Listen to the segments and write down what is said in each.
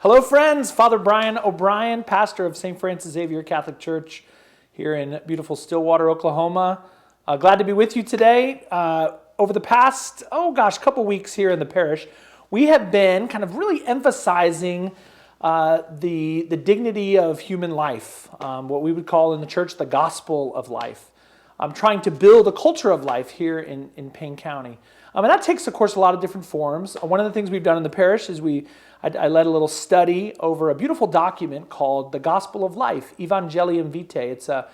Hello, friends. Father Brian O'Brien, pastor of St. Francis Xavier Catholic Church here in beautiful Stillwater, Oklahoma. Glad to be with you today. Over the past, couple weeks here in the parish, we have been kind of really emphasizing the dignity of human life, what we would call in the church the gospel of life. I'm trying to build a culture of life here in Payne County. And that takes, of course, a lot of different forms. One of the things we've done in the parish is I led a little study over a beautiful document called The Gospel of Life, Evangelium Vitae. It's a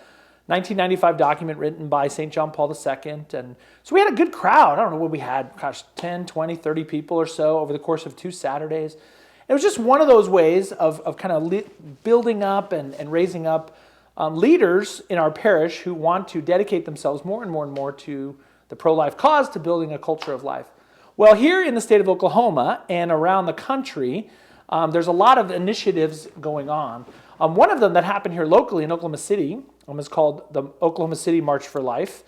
1995 document written by St. John Paul II. And so we had a good crowd. I don't know what we had, 10, 20, 30 people or so over the course of 2 Saturdays. It was just one of those ways of kind of building up and raising up leaders in our parish who want to dedicate themselves more and more and more to the pro-life cause, to building a culture of life. Well, here in the state of Oklahoma and around the country, there's a lot of initiatives going on. One of them that happened here locally in Oklahoma City is called the Oklahoma City March for Life.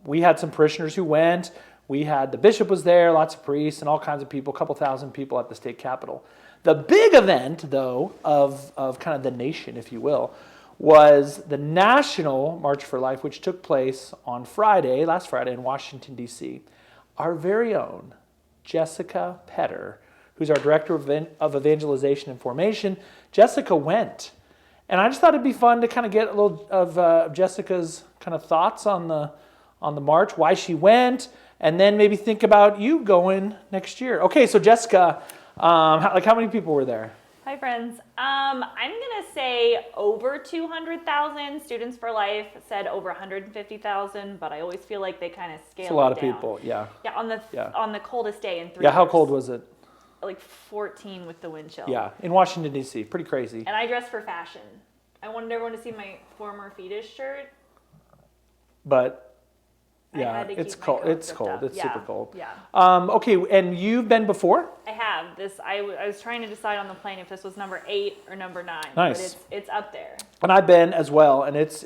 We had some parishioners who went. We had the bishop was there, lots of priests, and all kinds of people, a couple thousand people at the state capitol. The big event, though, of kind of the nation, if you will, was the National March for Life, which took place on last Friday in Washington, D.C. Our very own Jessica Petter, who's our Director of Evangelization and Formation, Jessica went. And I just thought it'd be fun to kind of get a little of Jessica's kind of thoughts on the march, why she went, and then maybe think about you going next year. Okay, so Jessica, how many people were there? Hi, friends. I'm going to say over 200,000. Students for Life said over 150,000, but I always feel like they kind of scale it down. It's a lot of people, yeah. Yeah, on the coldest day in 3 years. Yeah, how cold was it? Like 14 with the wind chill. Yeah, in Washington, D.C. Pretty crazy. And I dressed for fashion. I wanted everyone to see my former fetus shirt. But yeah, it's cold. It's cold. It's super cold. Yeah. Okay, and you've been before? I have. I was trying to decide on the plane if this was number 8 or number 9. Nice. But it's up there. And I've been as well, and it's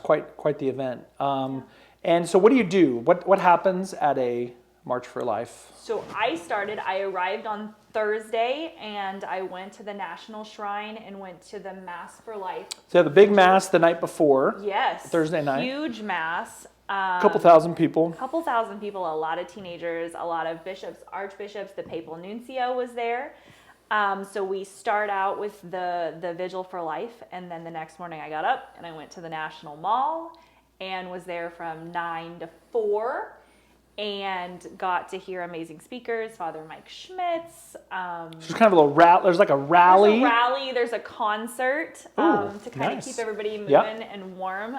quite the event. And so, what do you do? What happens at a March for Life? So I arrived on Thursday, and I went to the National Shrine and went to the Mass for Life. So you have the big mass the night before. Yes. Thursday night. Huge mass. Couple thousand people. A lot of teenagers, a lot of bishops, archbishops. The papal nuncio was there. So we start out with the Vigil for Life, and then the next morning I got up and I went to the National Mall and was there from 9 to 4 and got to hear amazing speakers, Father Mike Schmitz. There's kind of a little there's like a rally. There's a concert to kind of keep everybody moving and warm.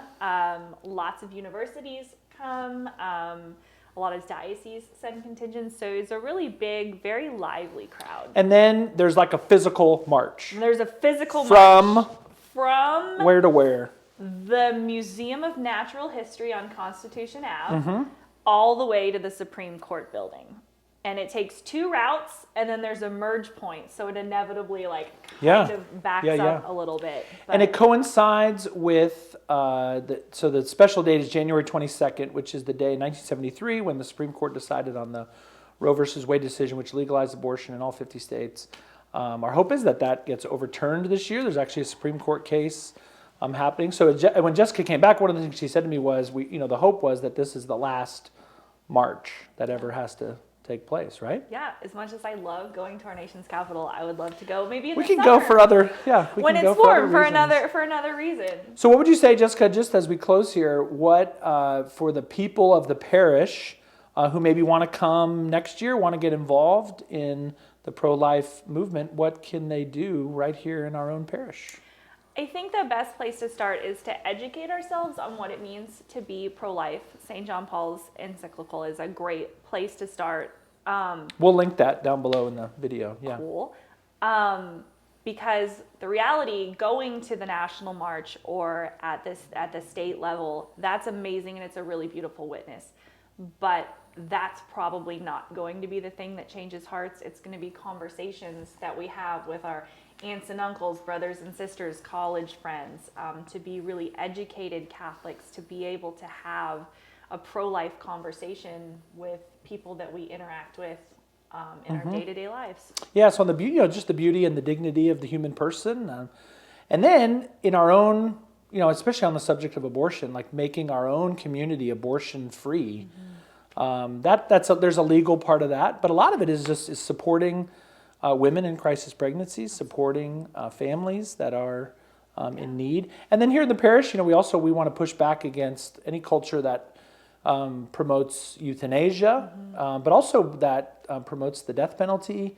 Lots of universities come. A lot of dioceses send contingents. So it's a really big, very lively crowd. And then there's like a physical march. And there's a physical march. From where to where? The Museum of Natural History on Constitution Ave. All the way to the Supreme Court building. And it takes 2 routes, and then there's a merge point, so it inevitably kind of backs up a little bit. But and it coincides with, the special date is January 22nd, which is the day in 1973 when the Supreme Court decided on the Roe versus Wade decision, which legalized abortion in all 50 states. Our hope is that gets overturned this year. There's actually a Supreme Court case happening. So when Jessica came back, one of the things she said to me was, the hope was that this is the last march that ever has to take place, right? Yeah, as much as I love going to our nation's capital, I would love to go maybe in the summer. We can go for other, when it's warm for another reason. So what would you say, Jessica, just as we close here, what for the people of the parish who maybe want to come next year, want to get involved in the pro-life movement, what can they do right here in our own parish? I think the best place to start is to educate ourselves on what it means to be pro-life. St. John Paul's encyclical is a great place to start. We'll link that down below in the video. Yeah. Cool. Because the reality, going to the National March or at the state level, that's amazing and it's a really beautiful witness. But that's probably not going to be the thing that changes hearts. It's going to be conversations that we have with our aunts and uncles, brothers and sisters, college friends, to be really educated Catholics, to be able to have a pro-life conversation with people that we interact with in our day-to-day lives. Yeah, so on the beauty, just the beauty and the dignity of the human person, and then in our own, especially on the subject of abortion, like making our own community abortion free. There's a legal part of that, but a lot of it is supporting women in crisis pregnancies, supporting families that are in need, and then here in the parish, we want to push back against any culture that promotes euthanasia, but also that promotes the death penalty.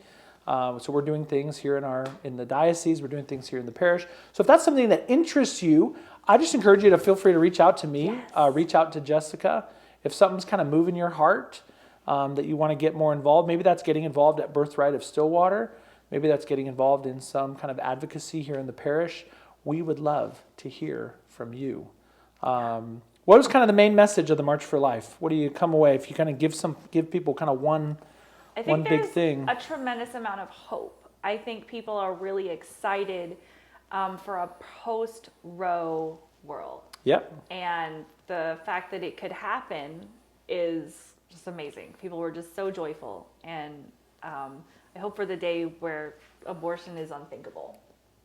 So we're doing things here in the diocese. We're doing things here in the parish. So if that's something that interests you, I just encourage you to feel free to reach out to me, reach out to Jessica. If something's kind of moving your heart that you want to get more involved, maybe that's getting involved at Birthright of Stillwater. Maybe that's getting involved in some kind of advocacy here in the parish. We would love to hear from you. What was kind of the main message of the March for Life? What do you come away if you kind of give people kind of one big thing? A tremendous amount of hope. I think people are really excited for a post-Roe world. Yep. And the fact that it could happen is just amazing. People were just so joyful, and I hope for the day where abortion is unthinkable.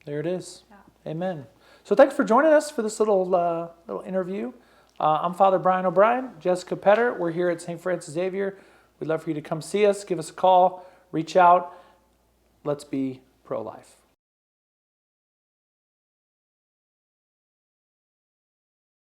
There it is. Yeah. Amen. So thanks for joining us for this little interview. I'm Father Brian O'Brien, Jessica Petter. We're here at St. Francis Xavier. We'd love for you to come see us, give us a call, reach out. Let's be pro-life.